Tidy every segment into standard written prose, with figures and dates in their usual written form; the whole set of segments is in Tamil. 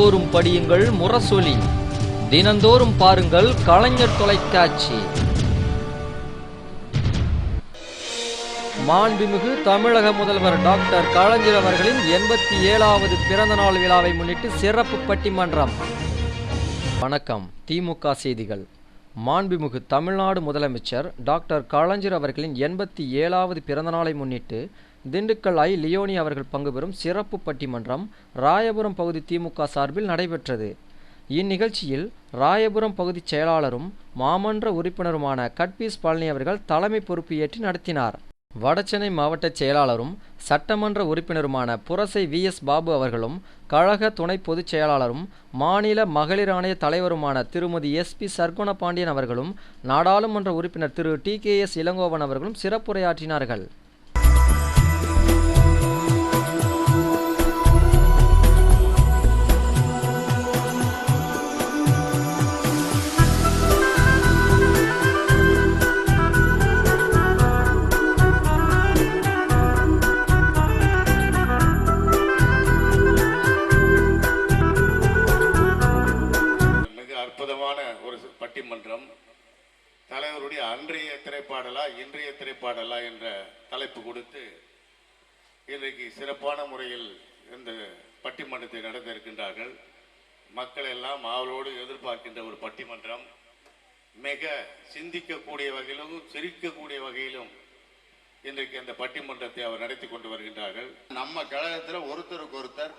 நாள்தோறும் படியுங்கள் முரசொலி, தினந்தோறும் பாருங்கள் கலைஞர் தொலைக்காட்சி. மாண்புமிகு தமிழக முதல்வர் டாக்டர் கலைஞர் அவர்களின் 87வது பிறந்தநாள் விழாவை முன்னிட்டு சிறப்பு பட்டிமன்றம். வணக்கம். திமுக செய்திகள். மாண்புமிகு தமிழ்நாடு முதலமைச்சர் டாக்டர் கலைஞர் அவர்களின் 87வது பிறந்தநாளை முன்னிட்டு திண்டுக்கல் ஐ. லியோனி அவர்கள் பங்குபெறும் சிறப்பு பட்டிமன்றம் ராயபுரம் பகுதி திமுக சார்பில் நடைபெற்றது. இந்நிகழ்ச்சியில் ராயபுரம் பகுதி செயலாளரும் மாமன்ற உறுப்பினருமான கட்பீஸ் பழனி அவர்கள் தலைமை பொறுப்பு ஏற்று நடத்தினார். வடசென்னை மாவட்ட செயலாளரும் சட்டமன்ற உறுப்பினருமான புரசை VS பாபு அவர்களும் கழக துணை பொதுச் செயலாளரும் மாநில மகளிர் ஆணைய தலைவருமான திருமதி SP சர்க்குண பாண்டியன் அவர்களும் நாடாளுமன்ற உறுப்பினர் திரு TKS இளங்கோவன் அவர்களும் சிறப்புரையாற்றினார்கள். பட்டிமன்றம் தலைவருடைய அன்றைய திரைப்பாடலா இன்றைய திரைப்பாடலா என்ற தலைப்பு கொடுத்து இன்றைக்கு சிறப்பான முறையில் இந்த பட்டிமன்றத்தை நடத்த இருக்கின்றார்கள். மக்கள் எல்லாம் ஆவலோடு எதிர்பார்க்கின்ற ஒரு பட்டிமன்றம். மிக சிந்திக்கக்கூடிய வகையிலும் சிரிக்கக்கூடிய வகையிலும் இன்றைக்கு அந்த பட்டிமன்றத்தை அவர் நடத்தி கொண்டு வருகின்றார்கள். நம்ம கழகத்தில் ஒருத்தருக்கு ஒருத்தர்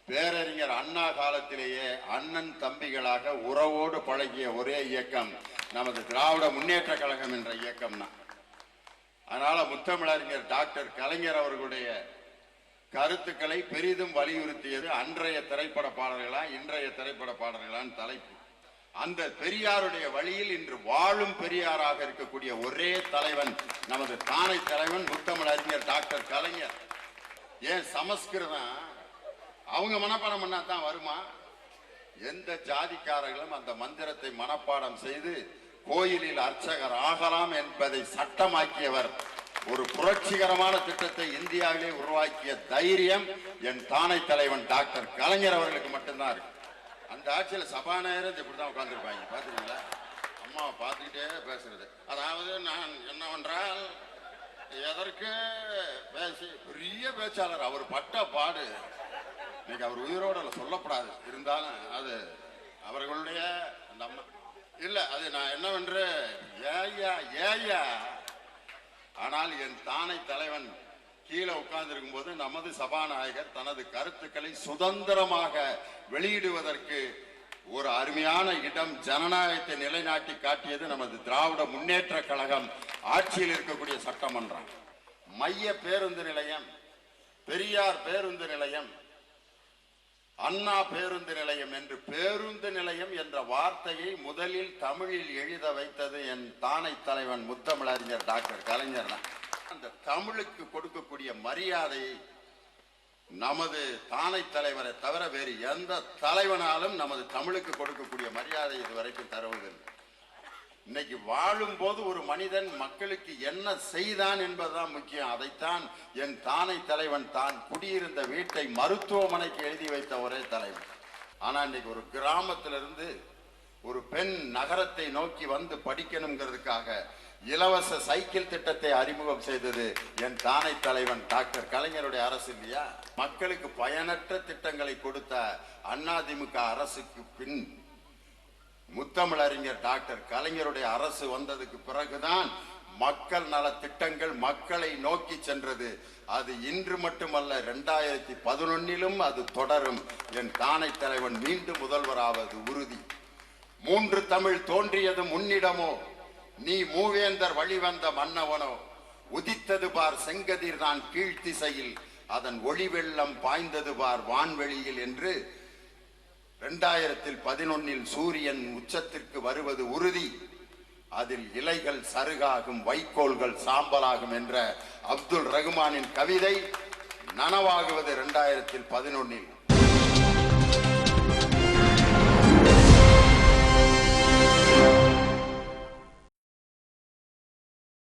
பேரறிஞர் அண்ணா காலத்திலேயே அண்ணன் தம்பிகளாக உறவோடு பழகிய ஒரே இயக்கம் நமது திராவிட முன்னேற்ற கழகம் என்ற இயக்கம் தான். அதனால முத்தமிழறிஞர் டாக்டர் கலைஞர் அவர்களுடைய கருத்துக்களை பெரிதும் வலியுறுத்தியது அன்றைய திரைப்பட பாடல்களா இன்றைய திரைப்பட பாடல்களான் தலைப்பு. அந்த பெரியாருடைய வழியில் இன்று வாழும் பெரியாராக இருக்கக்கூடிய ஒரே தலைவன் நமது தானை தலைவன் முத்தமிழறிஞர் டாக்டர் கலைஞர். ஏன் சமஸ்கிருதம் அவங்க மனப்பாடம் பண்ணாதான் வருமா? எந்த ஜாதிக்காரர்களும் அந்த மந்திரத்தை மனப்பாடம் செய்து கோயிலில் அர்ச்சகர் ஆகலாம் என்பதை சட்டமாக்கியவர். ஒரு புரட்சிகரமான திட்டத்தை இந்தியாவிலே உருவாக்கிய தைரியம் என் தானை தலைவன் டாக்டர் கலைஞர் அவர்களுக்கு மட்டும்தான் இருக்கு. அந்த ஆட்சியில் சபாநாயகர் இப்படிதான் உட்கார்ந்துருப்பாங்க. பாத்துருக்கீங்களா? அம்மாவை பார்த்துக்கிட்டே பேசுறது. அதாவது நான் என்னவென்றால் எதற்கு பேசி பெரிய பேச்சாளர் அவர் பட்ட பாடு இன்னைக்கு அவர் உயிரோட சொல்லப்படாது. இருந்தாலும் அது அவர்களுடைய இல்ல, அது நான் என்னவென்று ஏயா. ஆனால் என் தானை தலைவன் கீழே உட்கார்ந்து இருக்கும் போது நமது சபாநாயகர் தனது கருத்துக்களை சுதந்திரமாக வெளியிடுவதற்கு ஒரு அருமையான இடம், ஜனநாயகத்தை நிலைநாட்டி காட்டியது நமது திராவிட முன்னேற்ற கழகம் ஆட்சியில் இருக்கக்கூடிய சட்டமன்றம். மைய பேருந்து நிலையம், பெரியார் பேருந்து நிலையம், அண்ணா பேருந்து நிலையம் என்று பேருந்து நிலையம் என்ற வார்த்தையை முதலில் தமிழில் எழுத வைத்தது என் தானை தலைவன் முத்தமிழறிஞர் டாக்டர் கலைஞர் தான். அந்த தமிழுக்கு கொடுக்கக்கூடிய மரியாதையை நமது தானை தலைவரை தவிர வேறு எந்த தலைவனாலும் நமது தமிழுக்கு கொடுக்கக்கூடிய மரியாதை இதுவரைக்கும் தருவதில்லை. இன்னைக்கு வாழும் போது ஒரு மனிதன் மக்களுக்கு என்ன செய்தான் என்பதுதான் முக்கியம். அதைத்தான் என் தானை தலைவன் தான் குடியிருந்த வீட்டை மருத்துவமனைக்கு எழுதி வைத்த ஒரே தலைவன். ஆனா இன்னைக்கு ஒரு கிராமத்திலிருந்து ஒரு பெண் நகரத்தை நோக்கி வந்து படிக்கணுங்கிறதுக்காக இலவச சைக்கிள் திட்டத்தை அறிமுகம் செய்தது என் தானை தலைவன் டாக்டர் கலைஞருடைய அரசு இல்லையா? மக்களுக்கு பயனற்ற திட்டங்களை கொடுத்த அதிமுக அரசுக்கு பின் முத்தமிழறிஞர் டாக்டர் கலைஞருடைய அரசு வந்ததுக்கு பிறகுதான் மக்கள் நல திட்டங்கள் மக்களை நோக்கி சென்றது. அது இன்று மட்டுமல்ல, 2011 அது தொடரும். என் தானை தலைவன் மீண்டும் முதல்வராவது உறுதி. 3 தமிழ் தோன்றியது முன்னிடமோ, நீ மூவேந்தர் வழிவந்த மன்னவனோ, உதித்தது பார் செங்கதிர் தான் கீழ்த்திசையில், அதன் ஒளி வெள்ளம் பாய்ந்தது பார் வான்வெளியில் என்று 2011 சூரியன் உச்சத்திற்கு வருவது உறுதி. அதில் இலைகள் சருகாகும், வைக்கோல்கள் சாம்பலாகும் என்ற அப்துல் ரகுமானின் கவிதை நனவாகுவது 2011.